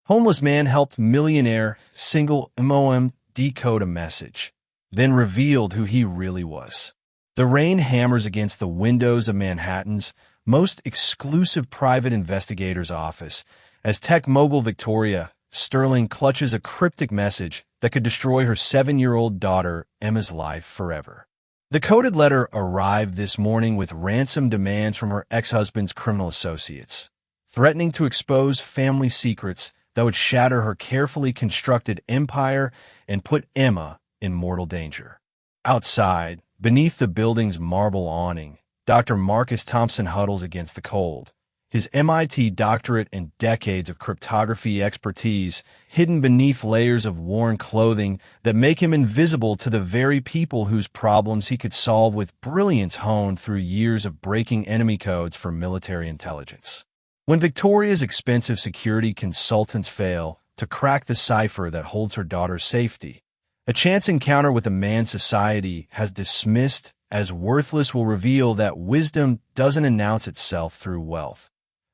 Homeless man helped millionaire single MOM decode a message, then revealed who he really was. The rain hammers against the windows of Manhattan's most exclusive private investigator's office as tech mogul Victoria Sterling clutches a cryptic message that could destroy her 7-year-old daughter Emma's life forever. The coded letter arrived this morning with ransom demands from her ex-husband's criminal associates, threatening to expose family secrets that would shatter her carefully constructed empire and put Emma in mortal danger. Outside, beneath the building's marble awning, Dr. Marcus Thompson huddles against the cold, his MIT doctorate and decades of cryptography expertise hidden beneath layers of worn clothing that make him invisible to the very people whose problems he could solve with brilliance honed through years of breaking enemy codes for military intelligence. When Victoria's expensive security consultants fail to crack the cipher that holds her daughter's safety, a chance encounter with a man society has dismissed as worthless will reveal that wisdom doesn't announce itself through wealth,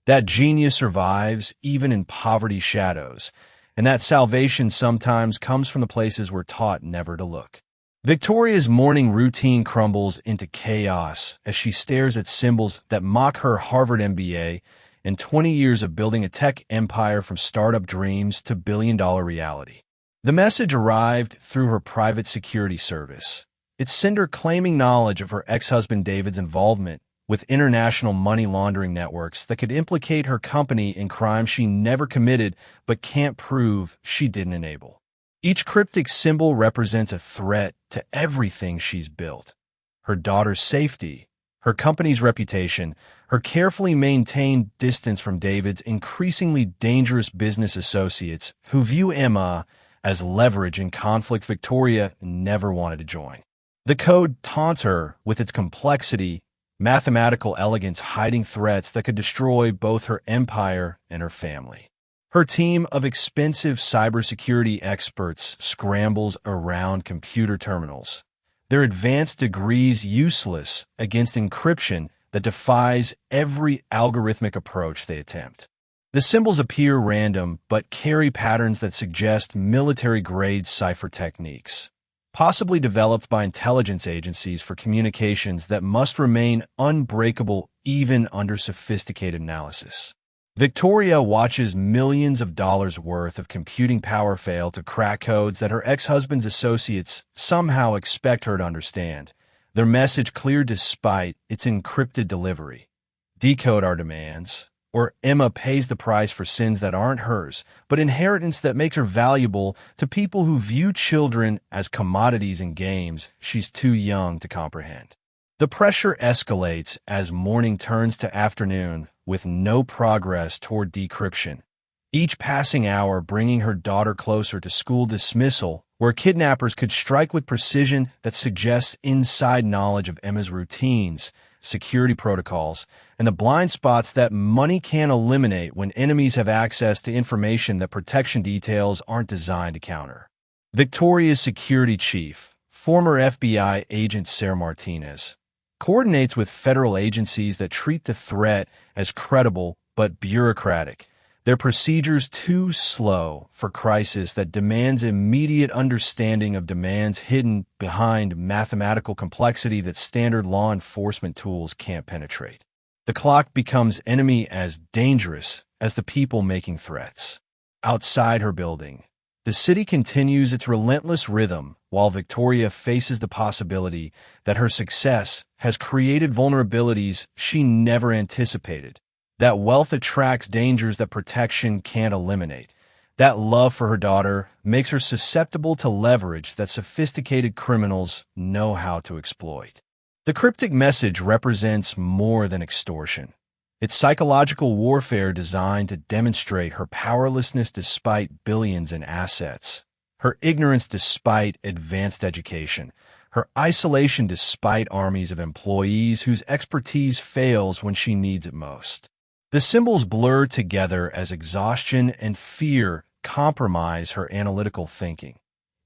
that genius survives even in poverty's shadows, and that salvation sometimes comes from the places we're taught never to look. Victoria's morning routine crumbles into chaos as she stares at symbols that mock her Harvard MBA and 20 years of building a tech empire from startup dreams to billion-dollar reality. The message arrived through her private security service, its sender claiming knowledge of her ex-husband David's involvement with international money laundering networks that could implicate her company in crimes she never committed but can't prove she didn't enable. Each cryptic symbol represents a threat to everything she's built: her daughter's safety, her company's reputation, her carefully maintained distance from David's increasingly dangerous business associates who view Emma as leverage in conflict Victoria never wanted to join. The code taunts her with its complexity, mathematical elegance hiding threats that could destroy both her empire and her family. Her team of expensive cybersecurity experts scrambles around computer terminals, their advanced degrees useless against encryption that defies every algorithmic approach they attempt. The symbols appear random but carry patterns that suggest military-grade cipher techniques, possibly developed by intelligence agencies for communications that must remain unbreakable even under sophisticated analysis. Victoria watches millions of dollars worth of computing power fail to crack codes that her ex-husband's associates somehow expect her to understand, their message clear despite its encrypted delivery. Decode our demands, or Emma pays the price for sins that aren't hers, but inheritance that makes her valuable to people who view children as commodities in games she's too young to comprehend. The pressure escalates as morning turns to afternoon with no progress toward decryption, each passing hour bringing her daughter closer to school dismissal, where kidnappers could strike with precision that suggests inside knowledge of Emma's routines, security protocols, and the blind spots that money can't eliminate when enemies have access to information that protection details aren't designed to counter. Victoria's security chief, former FBI agent Sarah Martinez, coordinates with federal agencies that treat the threat as credible but bureaucratic, their procedures too slow for crisis that demands immediate understanding of demands hidden behind mathematical complexity that standard law enforcement tools can't penetrate. The clock becomes enemy as dangerous as the people making threats. Outside her building, the city continues its relentless rhythm while Victoria faces the possibility that her success has created vulnerabilities she never anticipated, that wealth attracts dangers that protection can't eliminate, that love for her daughter makes her susceptible to leverage that sophisticated criminals know how to exploit. The cryptic message represents more than extortion. It's psychological warfare designed to demonstrate her powerlessness despite billions in assets, her ignorance despite advanced education, her isolation despite armies of employees whose expertise fails when she needs it most. The symbols blur together as exhaustion and fear compromise her analytical thinking,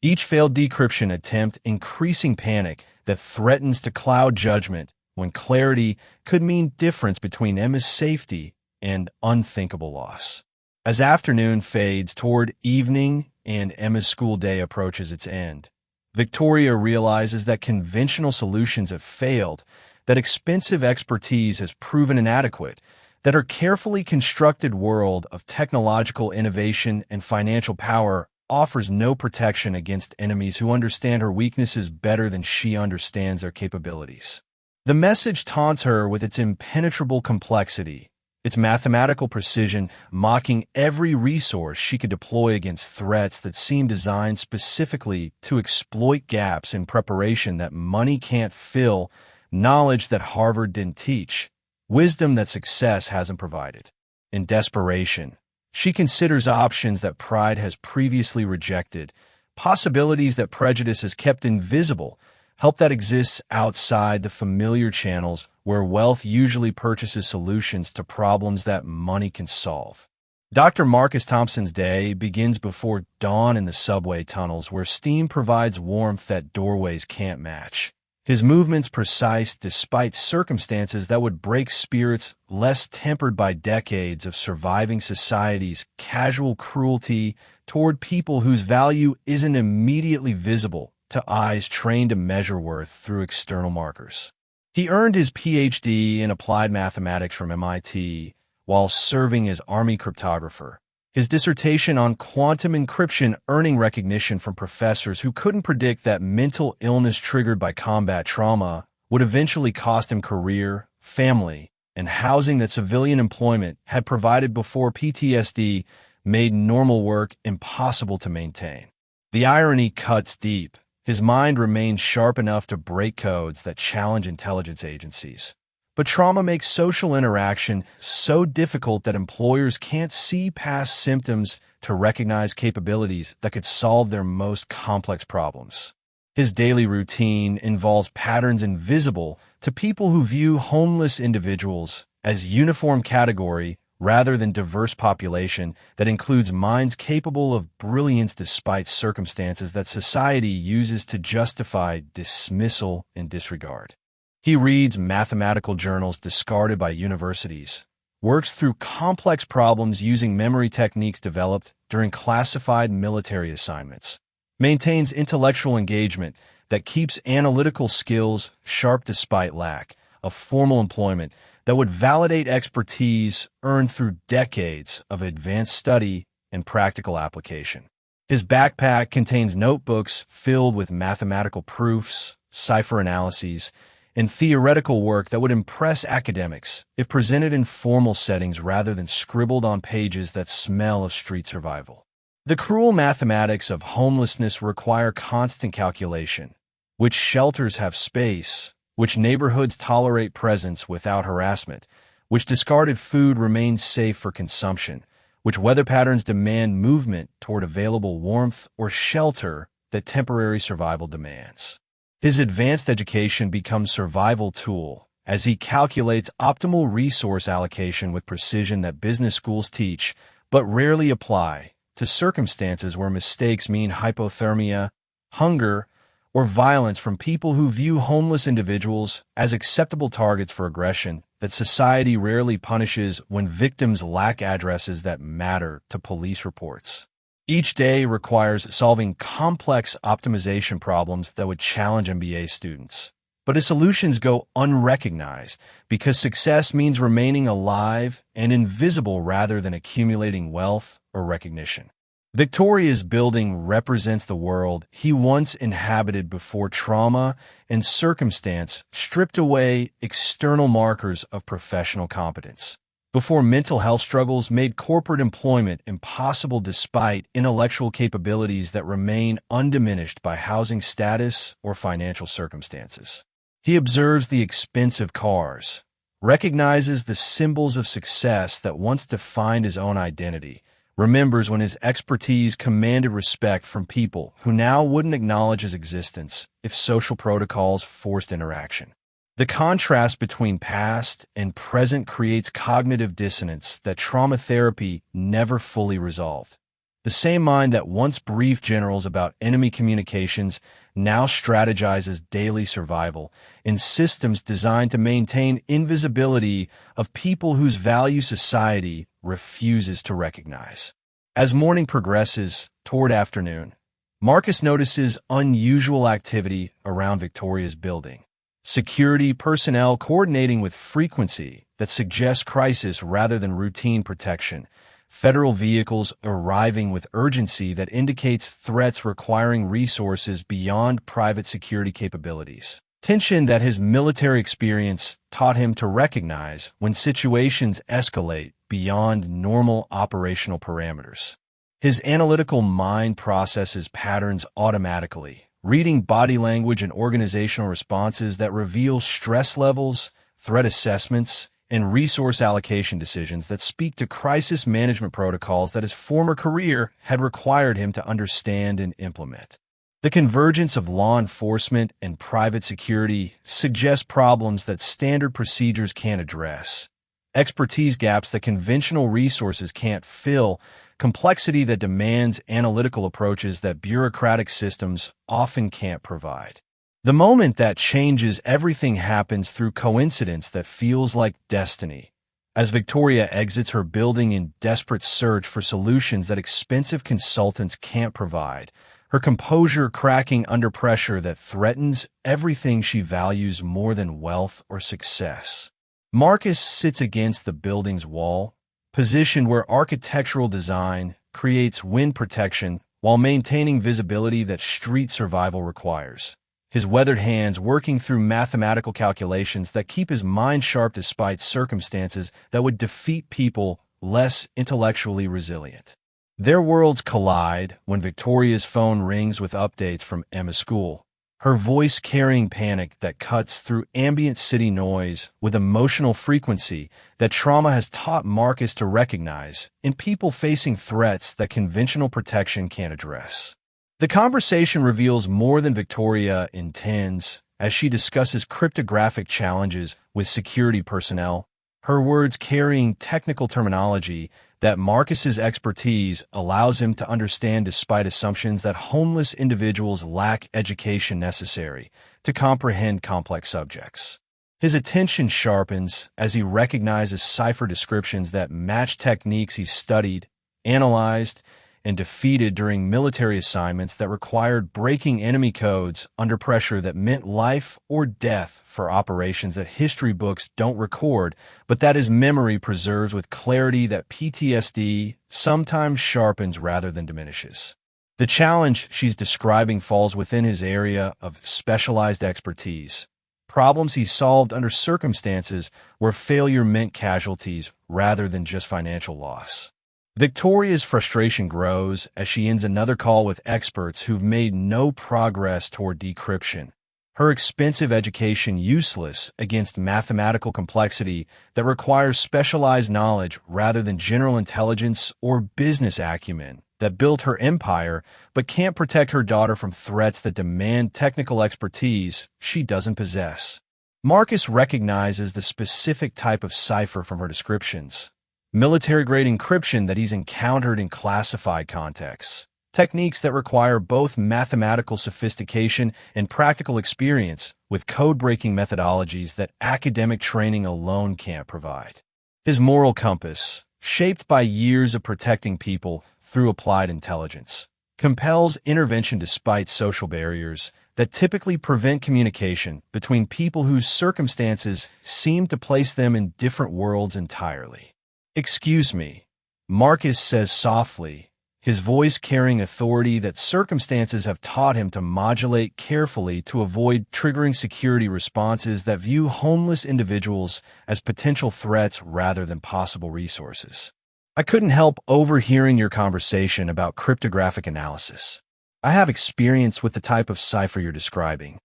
each failed decryption attempt increasing panic that threatens to cloud judgment when clarity could mean difference between Emma's safety and unthinkable loss. As afternoon fades toward evening and Emma's school day approaches its end, Victoria realizes that conventional solutions have failed, that expensive expertise has proven inadequate, that her carefully constructed world of technological innovation and financial power offers no protection against enemies who understand her weaknesses better than she understands their capabilities. The message taunts her with its impenetrable complexity, its mathematical precision, mocking every resource she could deploy against threats that seem designed specifically to exploit gaps in preparation that money can't fill, knowledge that Harvard didn't teach, wisdom that success hasn't provided. In desperation, she considers options that pride has previously rejected, possibilities that prejudice has kept invisible, help that exists outside the familiar channels where wealth usually purchases solutions to problems that money can solve. Dr. Marcus Thompson's day begins before dawn in the subway tunnels where steam provides warmth that doorways can't match. His movements precise despite circumstances that would break spirits less tempered by decades of surviving society's casual cruelty toward people whose value isn't immediately visible to eyes trained to measure worth through external markers. He earned his PhD in applied mathematics from MIT while serving as Army cryptographer, his dissertation on quantum encryption earning recognition from professors who couldn't predict that mental illness triggered by combat trauma would eventually cost him career, family, and housing that civilian employment had provided before PTSD made normal work impossible to maintain. The irony cuts deep. His mind remains sharp enough to break codes that challenge intelligence agencies. But trauma makes social interaction so difficult that employers can't see past symptoms to recognize capabilities that could solve their most complex problems. His daily routine involves patterns invisible to people who view homeless individuals as uniform category rather than diverse population that includes minds capable of brilliance despite circumstances that society uses to justify dismissal and disregard. He reads mathematical journals discarded by universities, works through complex problems using memory techniques developed during classified military assignments, maintains intellectual engagement that keeps analytical skills sharp despite lack of formal employment that would validate expertise earned through decades of advanced study and practical application. His backpack contains notebooks filled with mathematical proofs, cipher analyses, and theoretical work that would impress academics if presented in formal settings rather than scribbled on pages that smell of street survival. The cruel mathematics of homelessness require constant calculation. Which shelters have space? Which neighborhoods tolerate presence without harassment? Which discarded food remains safe for consumption? Which weather patterns demand movement toward available warmth or shelter that temporary survival demands? His advanced education becomes survival tool as he calculates optimal resource allocation with precision that business schools teach but rarely apply to circumstances where mistakes mean hypothermia, hunger, or violence from people who view homeless individuals as acceptable targets for aggression that society rarely punishes when victims lack addresses that matter to police reports. Each day requires solving complex optimization problems that would challenge MBA students. But his solutions go unrecognized because success means remaining alive and invisible rather than accumulating wealth or recognition. Victoria's building represents the world he once inhabited before trauma and circumstance stripped away external markers of professional competence. Before mental health struggles made corporate employment impossible despite intellectual capabilities that remain undiminished by housing status or financial circumstances. He observes the expensive cars, recognizes the symbols of success that once defined his own identity, remembers when his expertise commanded respect from people who now wouldn't acknowledge his existence if social protocols forced interaction. The contrast between past and present creates cognitive dissonance that trauma therapy never fully resolved. The same mind that once briefed generals about enemy communications now strategizes daily survival in systems designed to maintain invisibility of people whose value society refuses to recognize. As morning progresses toward afternoon, Marcus notices unusual activity around Victoria's building. Security personnel coordinating with frequency that suggests crisis rather than routine protection. Federal vehicles arriving with urgency that indicates threats requiring resources beyond private security capabilities. Tension that his military experience taught him to recognize when situations escalate beyond normal operational parameters. His analytical mind processes patterns automatically, reading body language and organizational responses that reveal stress levels, threat assessments, and resource allocation decisions that speak to crisis management protocols that his former career had required him to understand and implement. The convergence of law enforcement and private security suggests problems that standard procedures can't address, expertise gaps that conventional resources can't fill, complexity that demands analytical approaches that bureaucratic systems often can't provide. The moment that changes everything happens through coincidence that feels like destiny. As Victoria exits her building in desperate search for solutions that expensive consultants can't provide, her composure cracking under pressure that threatens everything she values more than wealth or success. Marcus sits against the building's wall, positioned where architectural design creates wind protection while maintaining visibility that street survival requires. His weathered hands working through mathematical calculations that keep his mind sharp despite circumstances that would defeat people less intellectually resilient. Their worlds collide when Victoria's phone rings with updates from Emma's school, her voice carrying panic that cuts through ambient city noise with emotional frequency that trauma has taught Marcus to recognize in people facing threats that conventional protection can't address. The conversation reveals more than Victoria intends as she discusses cryptographic challenges with security personnel, her words carrying technical terminology that Marcus's expertise allows him to understand despite assumptions that homeless individuals lack education necessary to comprehend complex subjects. His attention sharpens as he recognizes cipher descriptions that match techniques he studied, analyzed, and defeated during military assignments that required breaking enemy codes under pressure that meant life or death for operations that history books don't record, but that his memory preserves with clarity that PTSD sometimes sharpens rather than diminishes. The challenge she's describing falls within his area of specialized expertise, problems he solved under circumstances where failure meant casualties rather than just financial loss. Victoria's frustration grows as she ends another call with experts who've made no progress toward decryption, her expensive education useless against mathematical complexity that requires specialized knowledge rather than general intelligence or business acumen that built her empire but can't protect her daughter from threats that demand technical expertise she doesn't possess. Marcus recognizes the specific type of cipher from her descriptions. Military-grade encryption that he's encountered in classified contexts, techniques that require both mathematical sophistication and practical experience with code-breaking methodologies that academic training alone can't provide. His moral compass, shaped by years of protecting people through applied intelligence, compels intervention despite social barriers that typically prevent communication between people whose circumstances seem to place them in different worlds entirely. "Excuse me," Marcus says softly, his voice carrying authority that circumstances have taught him to modulate carefully to avoid triggering security responses that view homeless individuals as potential threats rather than possible resources. "I couldn't help overhearing your conversation about cryptographic analysis. I have experience with the type of cipher you're describing."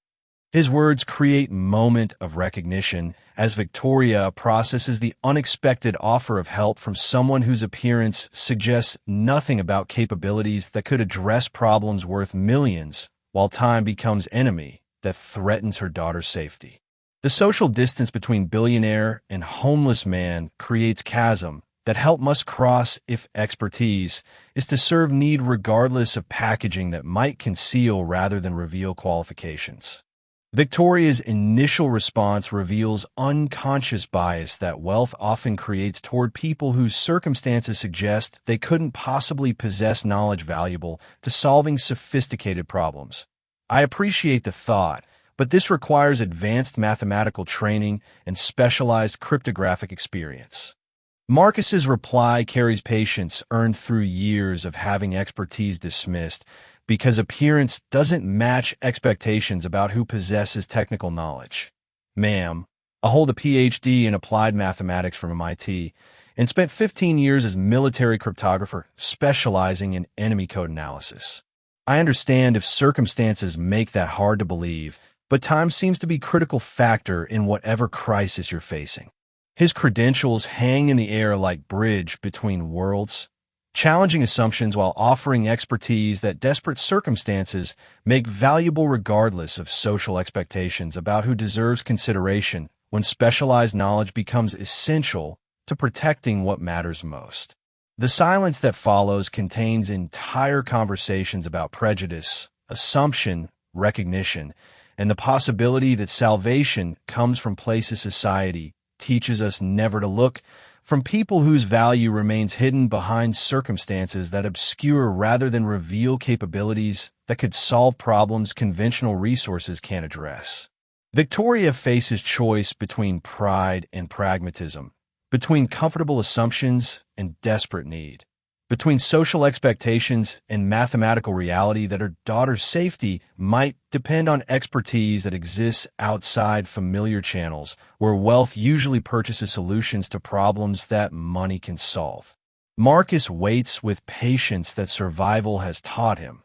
His words create a moment of recognition as Victoria processes the unexpected offer of help from someone whose appearance suggests nothing about capabilities that could address problems worth millions, while time becomes enemy that threatens her daughter's safety. The social distance between billionaire and homeless man creates chasm that help must cross if expertise is to serve need regardless of packaging that might conceal rather than reveal qualifications. Victoria's initial response reveals unconscious bias that wealth often creates toward people whose circumstances suggest they couldn't possibly possess knowledge valuable to solving sophisticated problems. I appreciate the thought, but this requires advanced mathematical training and specialized cryptographic experience. Marcus's reply carries patience earned through years of having expertise dismissed because appearance doesn't match expectations about who possesses technical knowledge. Ma'am, I hold a PhD in applied mathematics from MIT and spent 15 years as military cryptographer specializing in enemy code analysis. I understand if circumstances make that hard to believe, but time seems to be a critical factor in whatever crisis you're facing. His credentials hang in the air like bridge between worlds, challenging assumptions while offering expertise that desperate circumstances make valuable regardless of social expectations about who deserves consideration when specialized knowledge becomes essential to protecting what matters most. The silence that follows contains entire conversations about prejudice, assumption, recognition, and the possibility that salvation comes from places society teaches us never to look, from people whose value remains hidden behind circumstances that obscure rather than reveal capabilities that could solve problems conventional resources can't address. Victoria faces choice between pride and pragmatism, between comfortable assumptions and desperate need, between social expectations and mathematical reality that her daughter's safety might depend on expertise that exists outside familiar channels, where wealth usually purchases solutions to problems that money can solve. Marcus waits with patience that survival has taught him,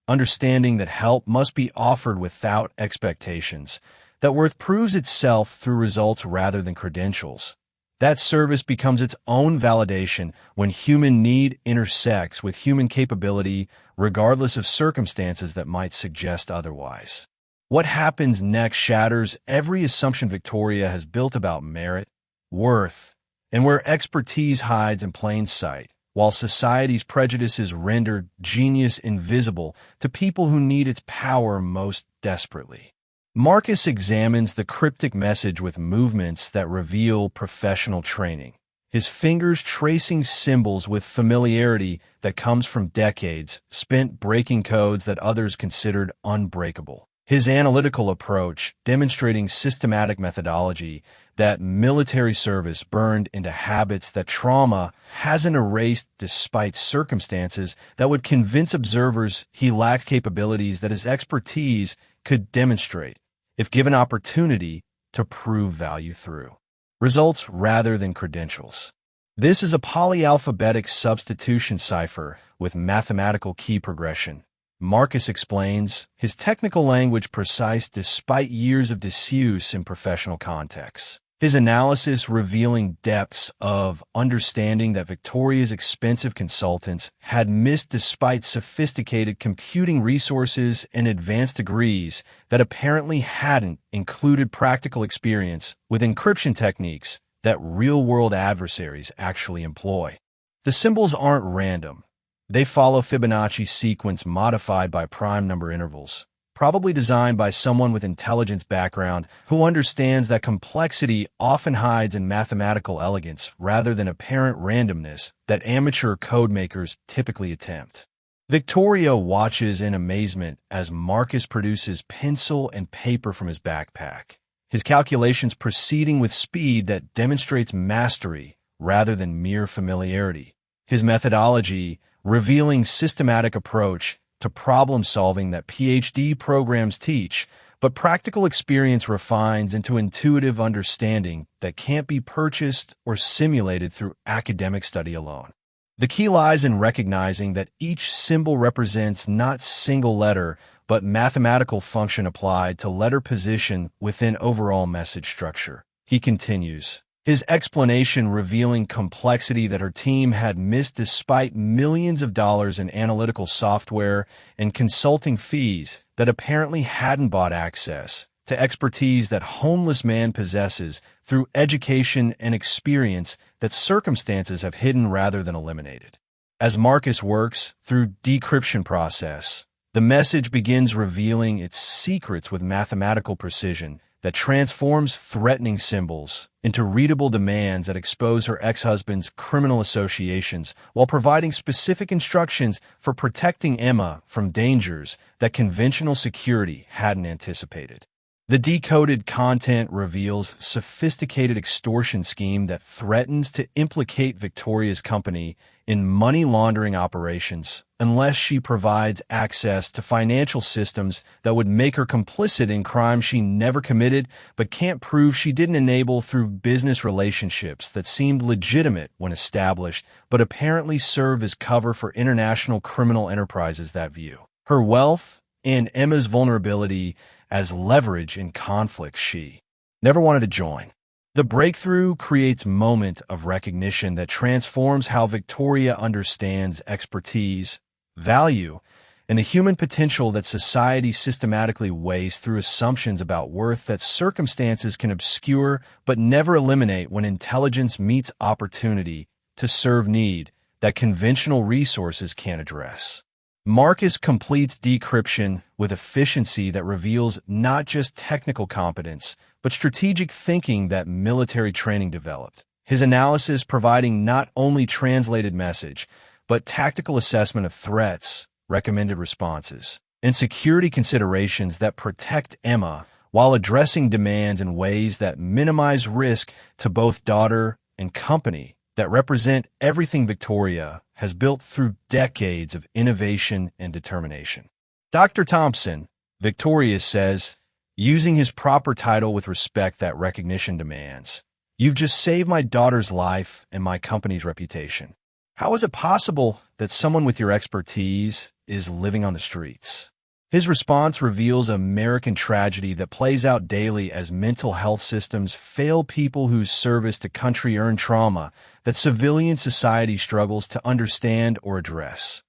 understanding that help must be offered without expectations, that worth proves itself through results rather than credentials. That service becomes its own validation when human need intersects with human capability, regardless of circumstances that might suggest otherwise. What happens next shatters every assumption Victoria has built about merit, worth, and where expertise hides in plain sight, while society's prejudices render genius invisible to people who need its power most desperately. Marcus examines the cryptic message with movements that reveal professional training, his fingers tracing symbols with familiarity that comes from decades spent breaking codes that others considered unbreakable. His analytical approach, demonstrating systematic methodology that military service burned into habits that trauma hasn't erased despite circumstances that would convince observers he lacked capabilities that his expertise could demonstrate, if given opportunity, to prove value through results rather than credentials. This is a polyalphabetic substitution cipher with mathematical key progression. Marcus explains, his technical language precise despite years of disuse in professional contexts. His analysis revealing depths of understanding that Victoria's expensive consultants had missed despite sophisticated computing resources and advanced degrees that apparently hadn't included practical experience with encryption techniques that real-world adversaries actually employ. The symbols aren't random. They follow Fibonacci sequence modified by prime number intervals, probably designed by someone with intelligence background who understands that complexity often hides in mathematical elegance rather than apparent randomness that amateur code makers typically attempt. Victoria watches in amazement as Marcus produces pencil and paper from his backpack, his calculations proceeding with speed that demonstrates mastery rather than mere familiarity. His methodology, revealing systematic approach to problem-solving that PhD programs teach, but practical experience refines into intuitive understanding that can't be purchased or simulated through academic study alone. The key lies in recognizing that each symbol represents not single letter, but mathematical function applied to letter position within overall message structure. He continues, his explanation revealing complexity that her team had missed despite millions of dollars in analytical software and consulting fees that apparently hadn't bought access to expertise that homeless man possesses through education and experience that circumstances have hidden rather than eliminated. As Marcus works through decryption process, The message begins revealing its secrets with mathematical precision that transforms threatening symbols into readable demands that expose her ex-husband's criminal associations while providing specific instructions for protecting Emma from dangers that conventional security hadn't anticipated. The decoded content reveals a sophisticated extortion scheme that threatens to implicate Victoria's company in money laundering operations unless she provides access to financial systems that would make her complicit in crimes she never committed but can't prove she didn't enable through business relationships that seemed legitimate when established but apparently serve as cover for international criminal enterprises that view her wealth and Emma's vulnerability as leverage in conflicts she never wanted to join. The breakthrough creates a moment of recognition that transforms how Victoria understands expertise, value, and the human potential that society systematically weighs through assumptions about worth that circumstances can obscure but never eliminate when intelligence meets opportunity to serve need that conventional resources can't address. Marcus completes decryption with efficiency that reveals not just technical competence, but strategic thinking that military training developed. His analysis providing not only translated message, but tactical assessment of threats, recommended responses, and security considerations that protect Emma while addressing demands in ways that minimize risk to both daughter and company that represent everything Victoria has built through decades of innovation and determination. Dr. Thompson, Victoria says, using his proper title with respect that recognition demands, "You've just saved my daughter's life and my company's reputation. How is it possible that someone with your expertise is living on the streets?" His response reveals American tragedy that plays out daily as mental health systems fail people whose service to country earn trauma that civilian society struggles to understand or address.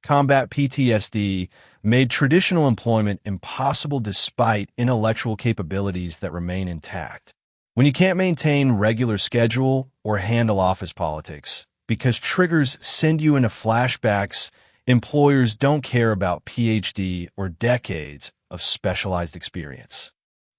Combat PTSD made traditional employment impossible despite intellectual capabilities that remain intact. When you can't maintain regular schedule or handle office politics, because triggers send you into flashbacks, employers don't care about PhD or decades of specialized experience.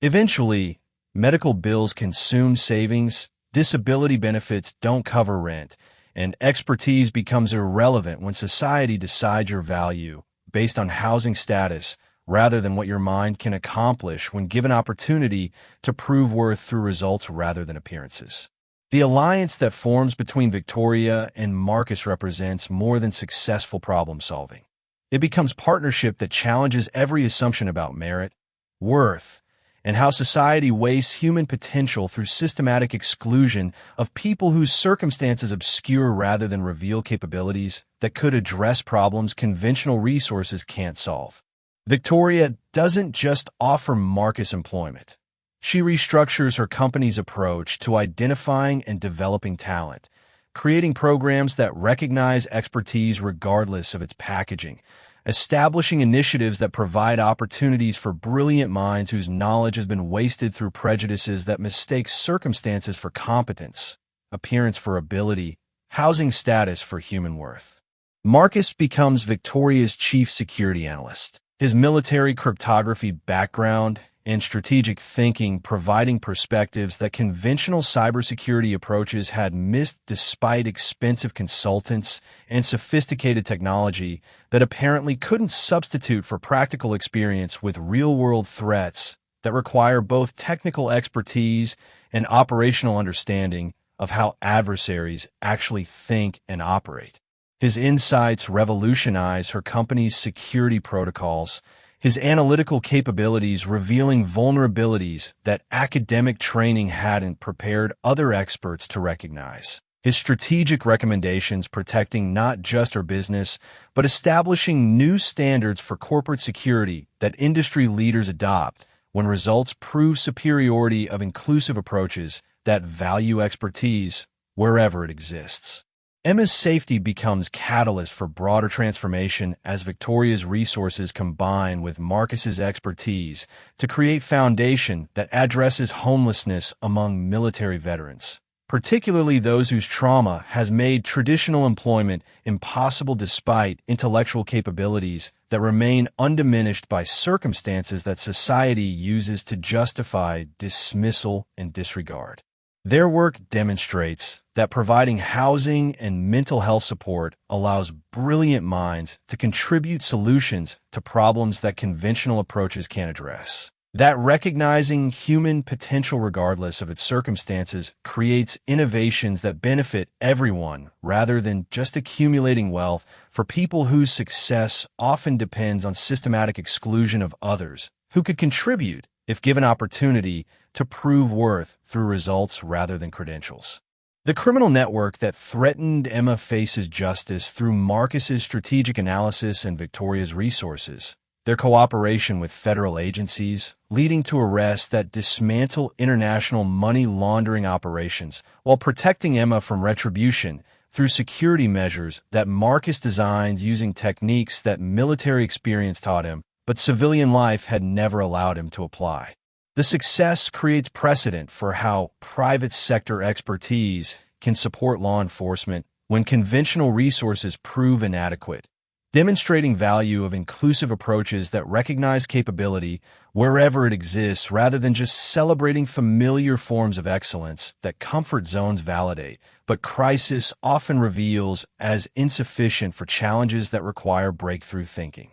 Eventually, medical bills consume savings, disability benefits don't cover rent, and expertise becomes irrelevant when society decides your value based on housing status rather than what your mind can accomplish when given opportunity to prove worth through results rather than appearances. The alliance that forms between Victoria and Marcus represents more than successful problem solving. It becomes partnership that challenges every assumption about merit, worth, and how society wastes human potential through systematic exclusion of people whose circumstances obscure rather than reveal capabilities that could address problems conventional resources can't solve. Victoria doesn't just offer Marcus employment. She restructures her company's approach to identifying and developing talent, creating programs that recognize expertise regardless of its packaging, establishing initiatives that provide opportunities for brilliant minds whose knowledge has been wasted through prejudices that mistake circumstances for competence, appearance for ability, housing status for human worth. Marcus becomes Victoria's chief security analyst, his military cryptography background and strategic thinking providing perspectives that conventional cybersecurity approaches had missed despite expensive consultants and sophisticated technology that apparently couldn't substitute for practical experience with real-world threats that require both technical expertise and operational understanding of how adversaries actually think and operate. His insights revolutionize her company's security protocols, his analytical capabilities revealing vulnerabilities that academic training hadn't prepared other experts to recognize. His strategic recommendations protecting not just her business, but establishing new standards for corporate security that industry leaders adopt when results prove superiority of inclusive approaches that value expertise wherever it exists. Emma's safety becomes catalyst for broader transformation as Victoria's resources combine with Marcus's expertise to create foundation that addresses homelessness among military veterans, particularly those whose trauma has made traditional employment impossible despite intellectual capabilities that remain undiminished by circumstances that society uses to justify dismissal and disregard. Their work demonstrates that providing housing and mental health support allows brilliant minds to contribute solutions to problems that conventional approaches can't address. That recognizing human potential regardless of its circumstances creates innovations that benefit everyone rather than just accumulating wealth for people whose success often depends on systematic exclusion of others who could contribute, if given opportunity, to prove worth through results rather than credentials. The criminal network that threatened Emma faces justice through Marcus's strategic analysis and Victoria's resources, their cooperation with federal agencies, leading to arrests that dismantle international money laundering operations while protecting Emma from retribution through security measures that Marcus designs using techniques that military experience taught him, but civilian life had never allowed him to apply. The success creates precedent for how private sector expertise can support law enforcement when conventional resources prove inadequate, demonstrating value of inclusive approaches that recognize capability wherever it exists rather than just celebrating familiar forms of excellence that comfort zones validate, but crisis often reveals as insufficient for challenges that require breakthrough thinking.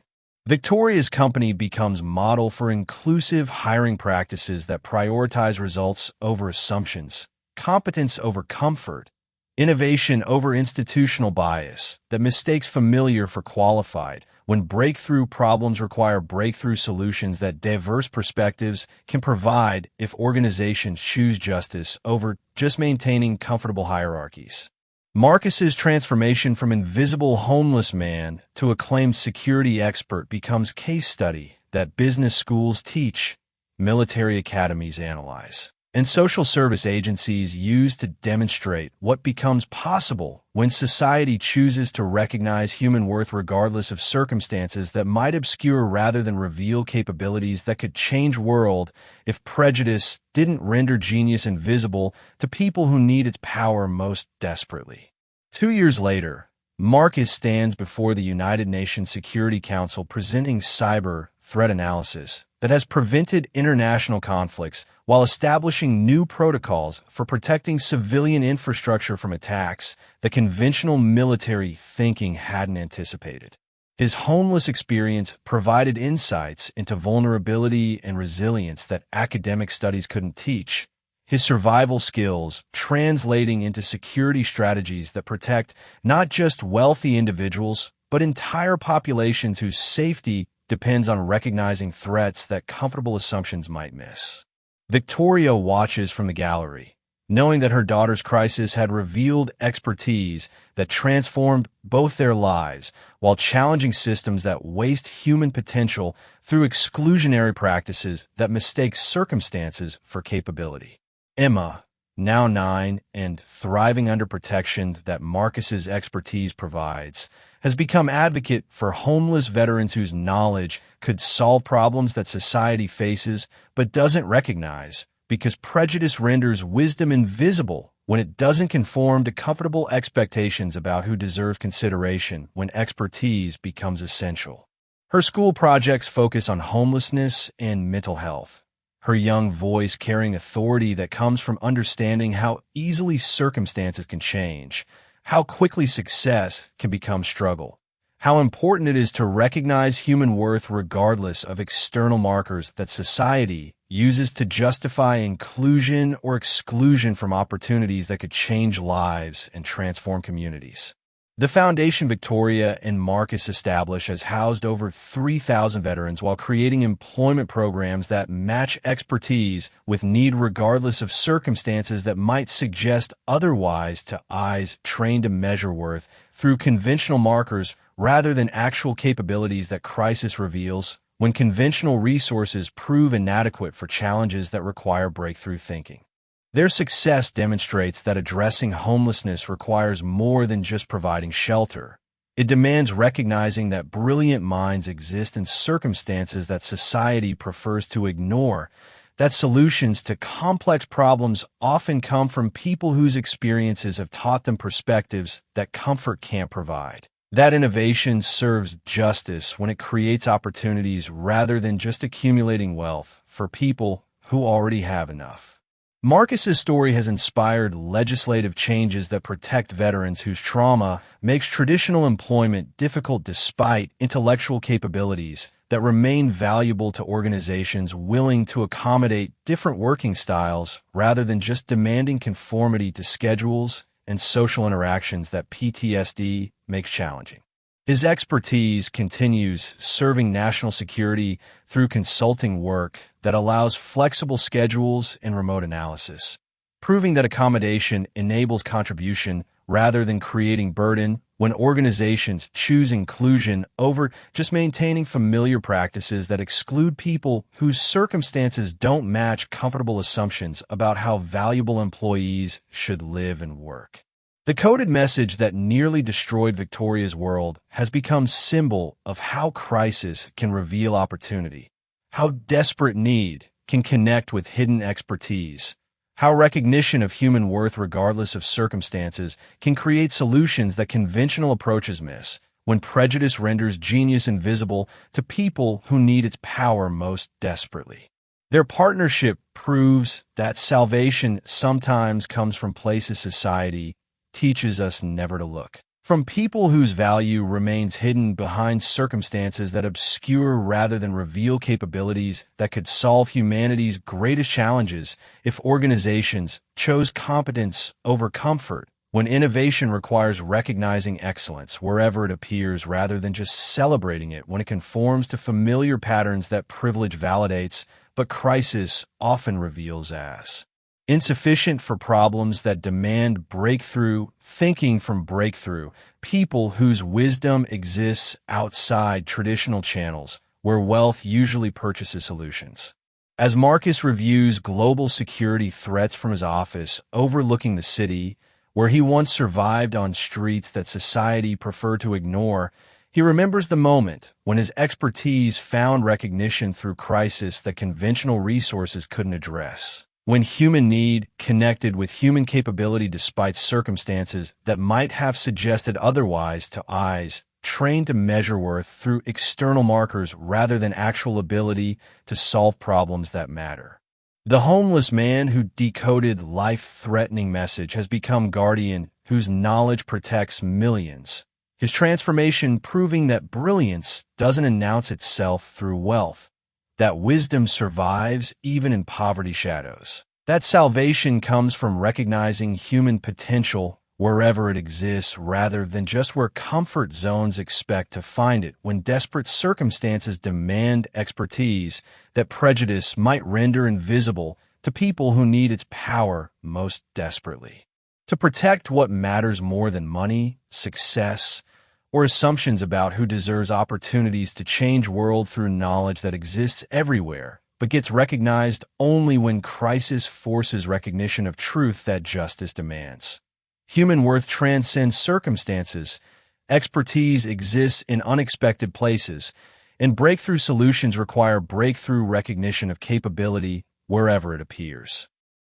Victoria's company becomes model for inclusive hiring practices that prioritize results over assumptions, competence over comfort, innovation over institutional bias that mistakes familiar for qualified, when breakthrough problems require breakthrough solutions that diverse perspectives can provide if organizations choose justice over just maintaining comfortable hierarchies. Marcus's transformation from invisible homeless man to acclaimed security expert becomes case study that business schools teach, military academies analyze, and social service agencies use to demonstrate what becomes possible when society chooses to recognize human worth regardless of circumstances that might obscure rather than reveal capabilities that could change world if prejudice didn't render genius invisible to people who need its power most desperately. 2 years later, Marcus stands before the United Nations Security Council presenting cyber threat analysis that has prevented international conflicts while establishing new protocols for protecting civilian infrastructure from attacks that conventional military thinking hadn't anticipated. His homeless experience provided insights into vulnerability and resilience that academic studies couldn't teach. His survival skills translating into security strategies that protect not just wealthy individuals, but entire populations whose safety depends on recognizing threats that comfortable assumptions might miss. Victoria watches from the gallery, knowing that her daughter's crisis had revealed expertise that transformed both their lives while challenging systems that waste human potential through exclusionary practices that mistake circumstances for capability. Emma, now 9 and thriving under protection that Marcus's expertise provides, has become advocate for homeless veterans whose knowledge could solve problems that society faces but doesn't recognize, because prejudice renders wisdom invisible when it doesn't conform to comfortable expectations about who deserves consideration when expertise becomes essential. Her school projects focus on homelessness and mental health, her young voice carrying authority that comes from understanding how easily circumstances can change, how quickly success can become struggle, how important it is to recognize human worth regardless of external markers that society uses to justify inclusion or exclusion from opportunities that could change lives and transform communities. The foundation Victoria and Marcus established has housed over 3,000 veterans while creating employment programs that match expertise with need regardless of circumstances that might suggest otherwise to eyes trained to measure worth through conventional markers rather than actual capabilities that crisis reveals when conventional resources prove inadequate for challenges that require breakthrough thinking. Their success demonstrates that addressing homelessness requires more than just providing shelter. It demands recognizing that brilliant minds exist in circumstances that society prefers to ignore, that solutions to complex problems often come from people whose experiences have taught them perspectives that comfort can't provide. That innovation serves justice when it creates opportunities rather than just accumulating wealth for people who already have enough. Marcus's story has inspired legislative changes that protect veterans whose trauma makes traditional employment difficult despite intellectual capabilities that remain valuable to organizations willing to accommodate different working styles rather than just demanding conformity to schedules and social interactions that PTSD makes challenging. His expertise continues serving national security through consulting work that allows flexible schedules and remote analysis, proving that accommodation enables contribution rather than creating burden when organizations choose inclusion over just maintaining familiar practices that exclude people whose circumstances don't match comfortable assumptions about how valuable employees should live and work. The coded message that nearly destroyed Victoria's world has become symbol of how crisis can reveal opportunity, how desperate need can connect with hidden expertise, how recognition of human worth regardless of circumstances can create solutions that conventional approaches miss, when prejudice renders genius invisible to people who need its power most desperately. Their partnership proves that salvation sometimes comes from places society teaches us never to look. From people whose value remains hidden behind circumstances that obscure rather than reveal capabilities that could solve humanity's greatest challenges if organizations chose competence over comfort, when innovation requires recognizing excellence wherever it appears rather than just celebrating it when it conforms to familiar patterns that privilege validates, but crisis often reveals as insufficient for problems that demand breakthrough, thinking from breakthrough, people whose wisdom exists outside traditional channels, where wealth usually purchases solutions. As Marcus reviews global security threats from his office overlooking the city, where he once survived on streets that society preferred to ignore, he remembers the moment when his expertise found recognition through crisis that conventional resources couldn't address. When human need connected with human capability despite circumstances that might have suggested otherwise to eyes trained to measure worth through external markers rather than actual ability to solve problems that matter. The homeless man who decoded life-threatening message has become guardian whose knowledge protects millions. His transformation proving that brilliance doesn't announce itself through wealth, that wisdom survives even in poverty shadows. That salvation comes from recognizing human potential wherever it exists rather than just where comfort zones expect to find it when desperate circumstances demand expertise that prejudice might render invisible to people who need its power most desperately. To protect what matters more than money, success, or assumptions about who deserves opportunities to change world through knowledge that exists everywhere, but gets recognized only when crisis forces recognition of truth that justice demands. Human worth transcends circumstances. Expertise exists in unexpected places, and breakthrough solutions require breakthrough recognition of capability wherever it appears.